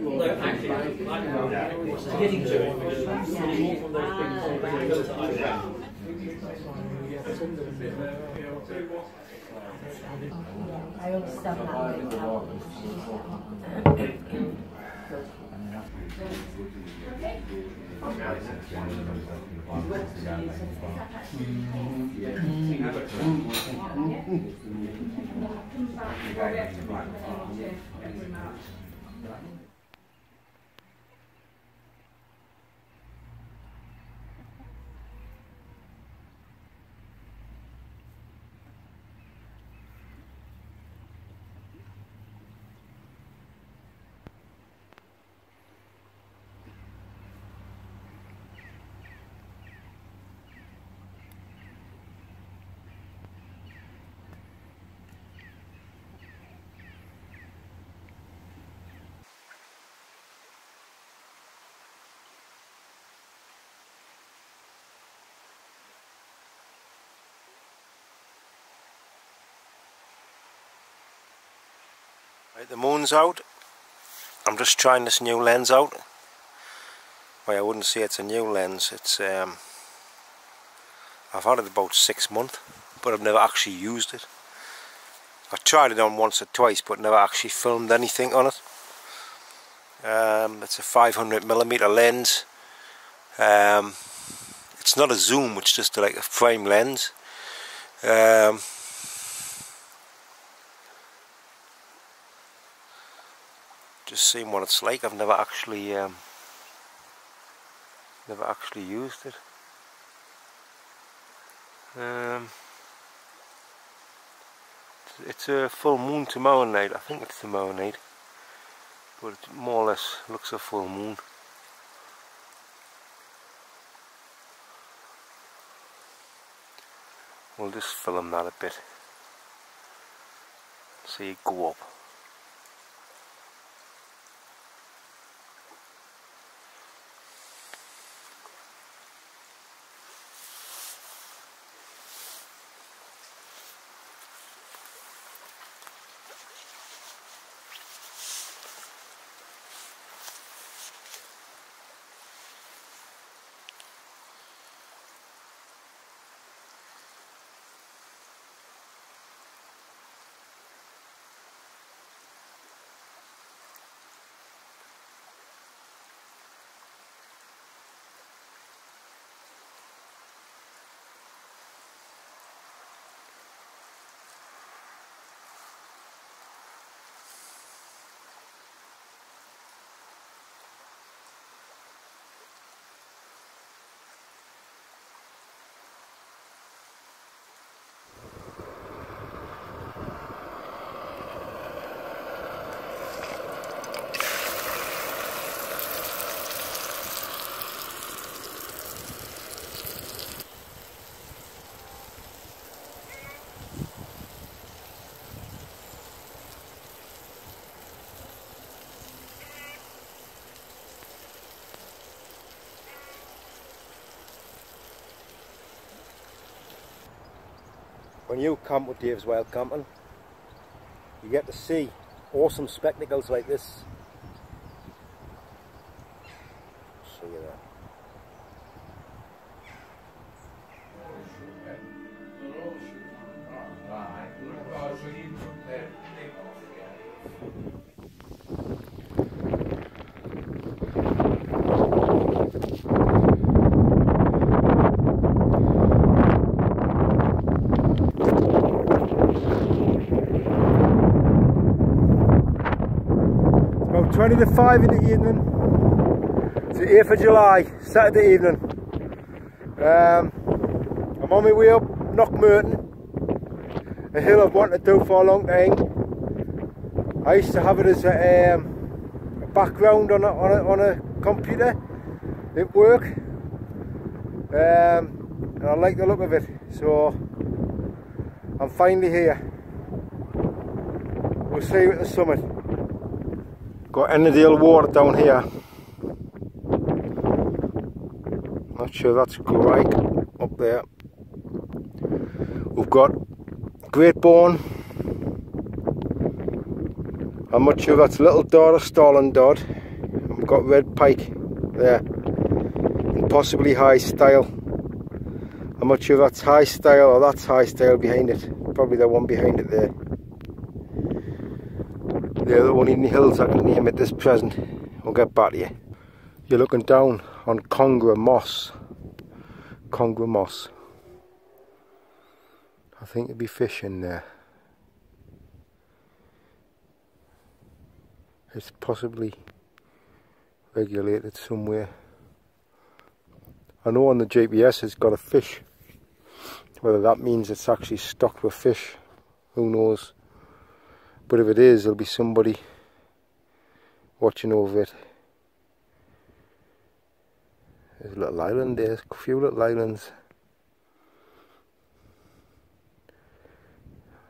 No, actually, I'm getting to it. More from those big photos that I've done. I understand Right, the moon's out. I'm just trying this new lens out. Well, I wouldn't say it's a new lens. It's I've had it about 6 months, but I've never actually used it. I tried it on once or twice, but never actually filmed anything on it. It's a 500mm lens. It's not a zoom; it's just like a frame lens. Just seeing what it's like. I've never actually used it. It's a full moon tomorrow night. I think it's tomorrow night, but it more or less looks a full moon. We'll just film that a bit. See it go up. When you camp with Daveswildcamping, you get to see awesome spectacles like this. See you there. About 20 to 5 in the evening. It's the 8th of July, Saturday evening. I'm on my way up Murton, a hill I've wanted to do for a long time. I used to have it as a background on a computer at work, and I like the look of it, so I'm finally here. We'll see you at the summit. Got Ennerdale water down here. Not sure that's great up there. We've got Great Bourne. I'm not sure that's Little Dod or Starling Dod. got red pike there, and possibly high style. I'm not sure if that's high style or that's high style behind it. Probably the one behind it there. They're the only hills I can name at this present. I'll get back to you. You're looking down on Conger moss. Conger moss. I think there'd be fish in there. It's possibly regulated somewhere. I know on the GPS it's got a fish. Whether that means it's actually stocked with fish, who knows. But if it is, there'll be somebody watching over it. There's a little island there, a few little islands.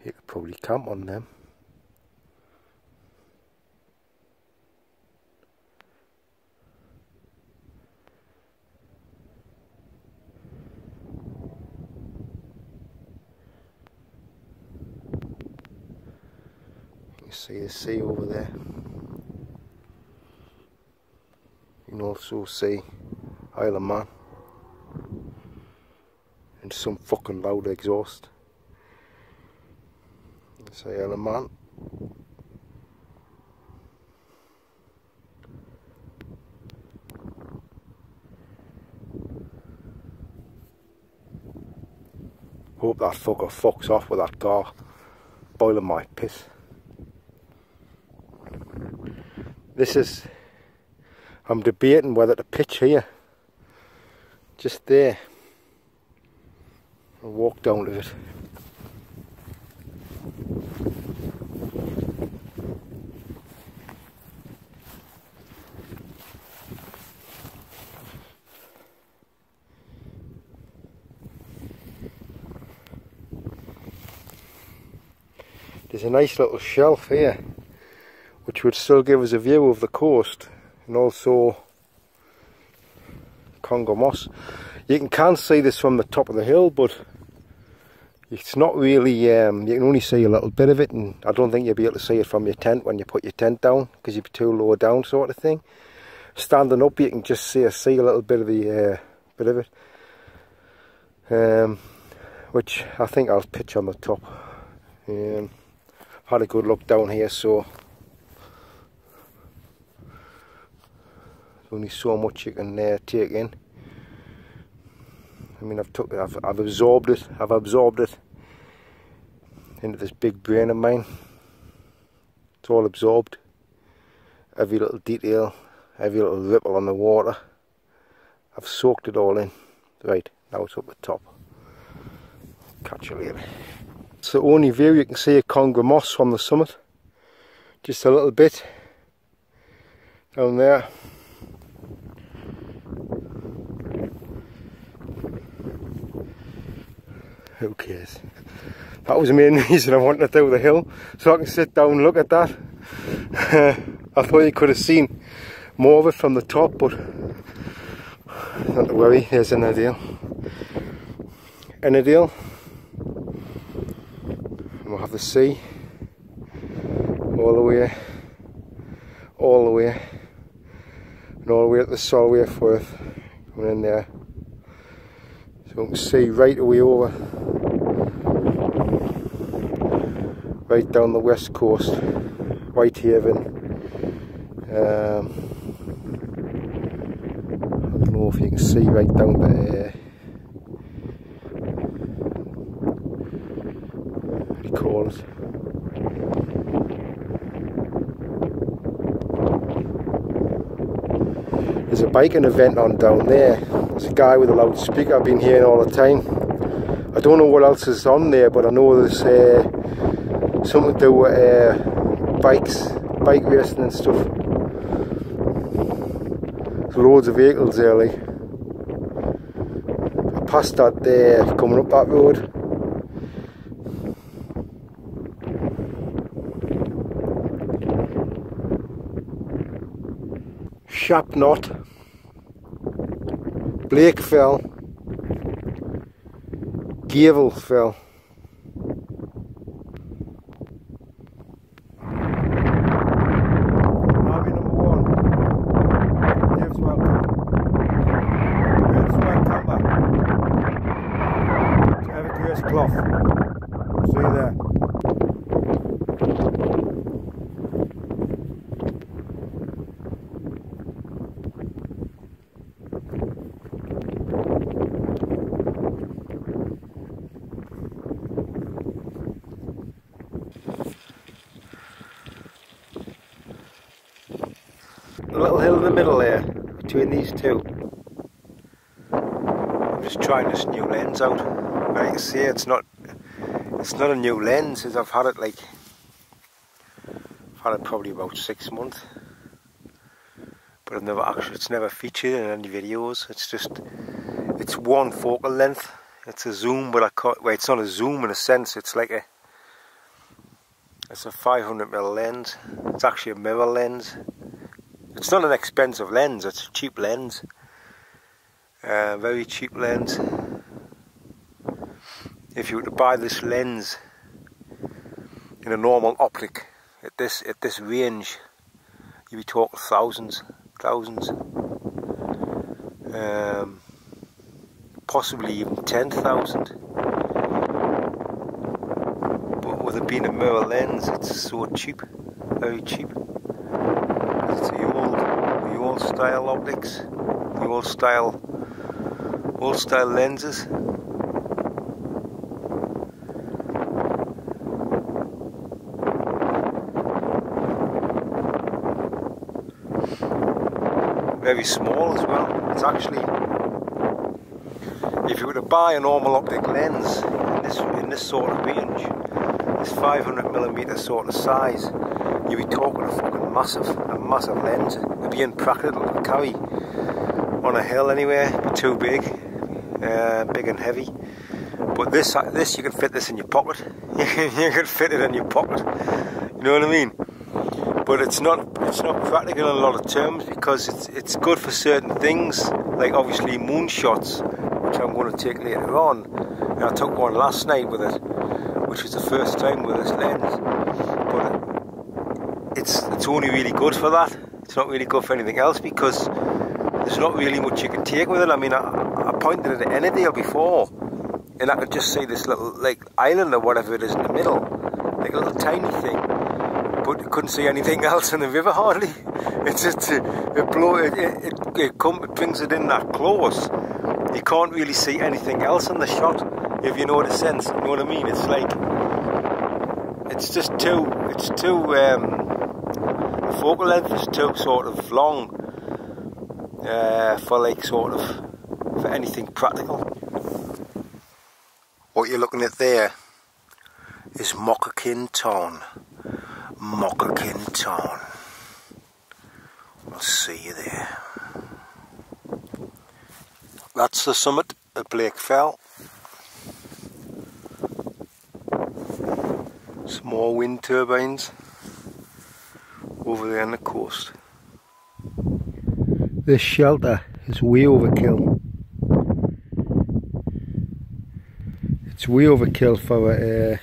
You could probably camp on them. You see the sea over there. You can also see Isle of Man and some fucking loud exhaust. That's Isle of Man. Hope that fucker fucks off with that car, boiling my piss. This is, I'm debating whether to pitch here, just there, and walk down to it. There's a nice little shelf here, which would still give us a view of the coast and also Conger moss. You can see this from the top of the hill, but it's not really, you can only see a little bit of it, and I don't think you'll be able to see it from your tent when you put your tent down, because you'd be too low down, sort of thing. Standing up you can just see a little bit of the which I think I'll pitch on the top. Had a good look down here, so there's only so much you can take in. I mean, I've absorbed it. I've absorbed it into this big brain of mine. It's all absorbed. Every little detail, every little ripple on the water. I've soaked it all in. Right, now it's up the top. Catch you later. It's the only view you can see of Conger moss from the summit. Just a little bit down there. Who cares? That was the main reason I wanted to do the hill, so I can sit down and look at that. I thought you could have seen more of it from the top, but not to worry, there's Ennerdale. Ennerdale. And we'll have the sea all the way, and all the way at the Solway Firth, coming in there. So we can see right away over, right down the west coast, Whitehaven. I don't know if you can see right down there. What do you call it? There's a biking event on down there. There's a guy with a loudspeaker I've been hearing all the time. I don't know what else is on there, but I know there's something to do with bike racing and stuff. There's loads of vehicles there, like. I passed that there, coming up that road. Shapnot, Blakefell, Gavelfell. Harvey number 1. little hill in the middle there, between these two. I'm just trying this new lens out. Like I say, it's not a new lens, as I've had it probably about 6 months. But it's never featured in any videos. It's one focal length. It's a zoom, but it's not a zoom in a sense. It's a 500mm lens. It's actually a mirror lens. It's not an expensive lens. It's a cheap lens. Very cheap lens. If you were to buy this lens in a normal optic at this range, you'd be talking thousands. Possibly even 10,000. But with it being a mirror lens, it's so cheap, very cheap. It's the old style optics, the old style lenses. Very small as well. It's actually, if you were to buy a normal optic lens in this sort of range, this 500mm sort of size, you'd be talking a fucking massive lens. It'd be impractical to carry on a hill anyway. It'd be too big and heavy. But this you can fit this in your pocket. You can fit it in your pocket. You know what I mean? But it's not practical in a lot of terms, because it's good for certain things, like obviously moonshots, which I'm going to take later on. And I took one last night with it, which was the first time with this lens. But it's only really good for that. It's not really good for anything else, because there's not really much you can take with it. I mean, I pointed it at Ennerdale before, and I could just see this little island or whatever it is in the middle, like a little tiny thing. But you couldn't see anything else in the river hardly. It's just it brings it in that close. You can't really see anything else in the shot, if you know the sense. You know what I mean? It's like the focal length is too sort of long for for anything practical. What you're looking at there is Murton Town. Murton Town. I'll see you there. That's the summit at Blakefell. Small wind turbines over there on the coast. This shelter is way overkill. It's way overkill for a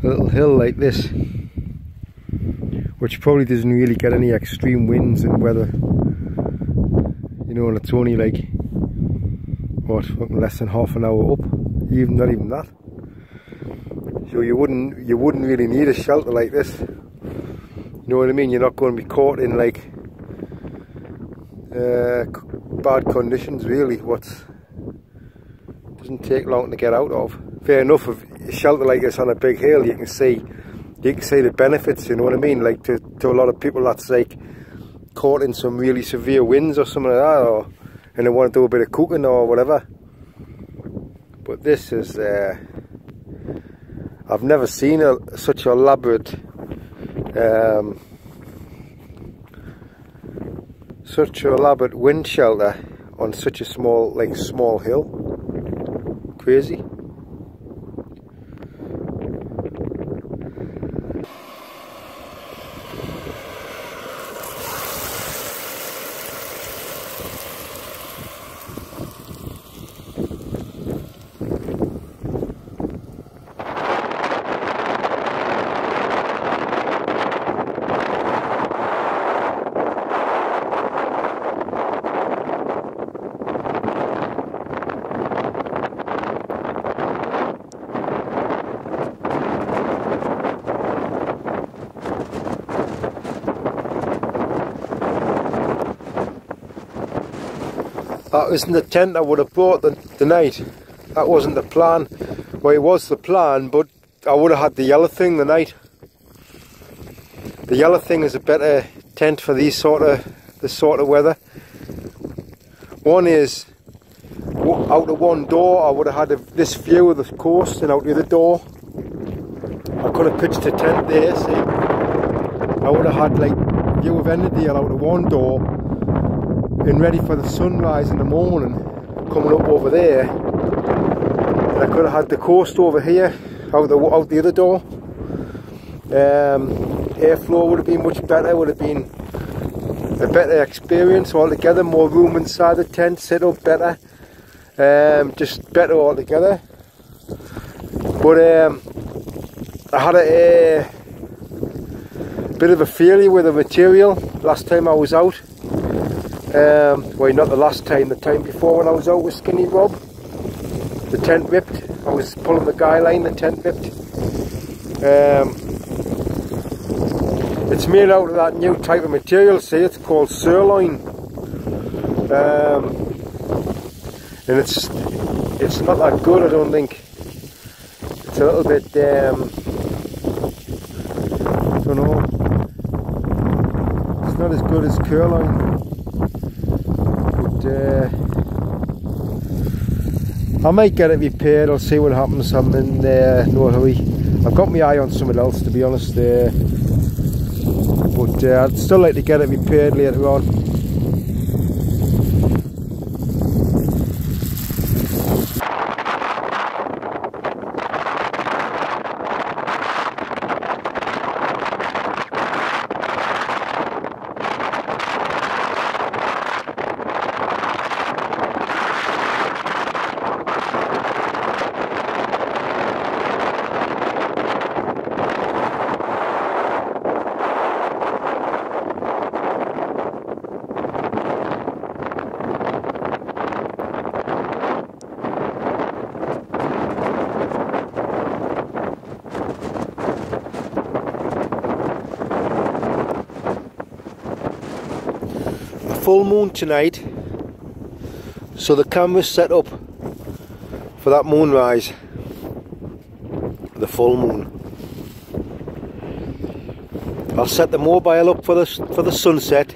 little hill like this, which probably doesn't really get any extreme winds and weather, you know, and it's only like, what, less than half an hour up, not even that. So you wouldn't really need a shelter like this. You know what I mean? You're not going to be caught in bad conditions really. Doesn't take long to get out of. Fair enough, if a shelter like this on a big hill, you can see the benefits, you know what I mean? Like to a lot of people that's like caught in some really severe winds or something like that, and they want to do a bit of cooking or whatever. But this is, I've never seen such elaborate wind shelter on such a small hill. Crazy. That isn't the tent I would have bought the night. That wasn't the plan. Well, it was the plan, but I would have had the yellow thing the night. The yellow thing is a better tent for this sort of weather. One is out of one door I would have had this view of the coast, and out the other door I could have pitched a tent there. See, I would have had like view of Ennerdale out of one door, and ready for the sunrise in the morning coming up over there, and I could have had the coast over here out the other door. Airflow would have been much better, would have been a better experience altogether, more room inside the tent, set up better, just better altogether. But I had a bit of a failure with the material last time I was out. Well, not the last time, the time before when I was out with Skinny Rob. The tent ripped. I was pulling the guy line, the tent ripped. It's made out of that new type of material, see, it's called sirloin. And it's not that good, I don't think. It's a little bit, I don't know, it's not as good as curloin. But I might get it repaired, I'll see what happens. I'm in no hurry. I've got my eye on something else, to be honest. But I'd still like to get it repaired later on. Full moon tonight, so the camera's set up for that moonrise, the full moon. I'll set the mobile up for the sunset,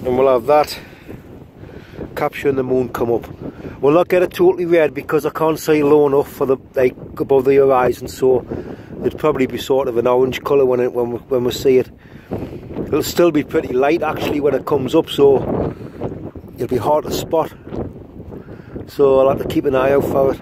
and we'll have that capturing the moon come up. We'll not get it totally red because I can't see low enough for the like above the horizon, so it'd probably be sort of an orange colour when we see it. It'll still be pretty light actually when it comes up, so it'll be hard to spot. So I'll have to keep an eye out for it.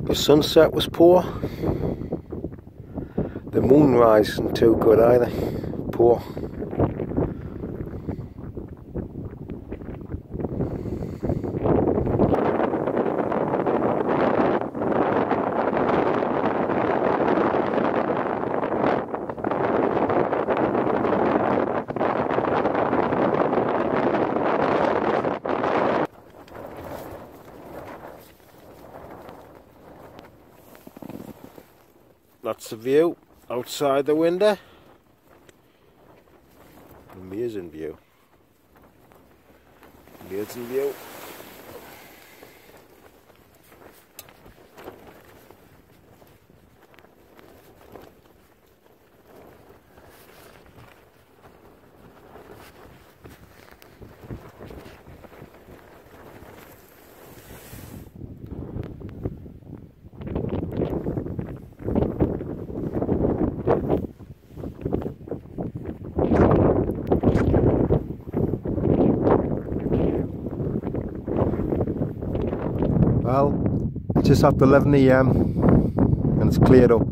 The sunset was poor. The moonrise isn't too good either. Poor. That's the view outside the window. Amazing view. Amazing view. Well, it's just after 11 AM and it's cleared up.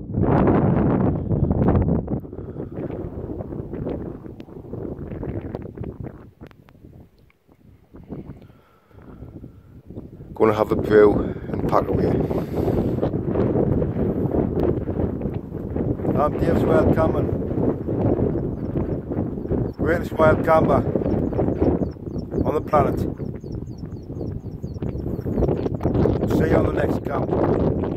Going to have a brew and pack away. I'm Daveswildcamping, greatest wild camper on the planet. See you on the next camp.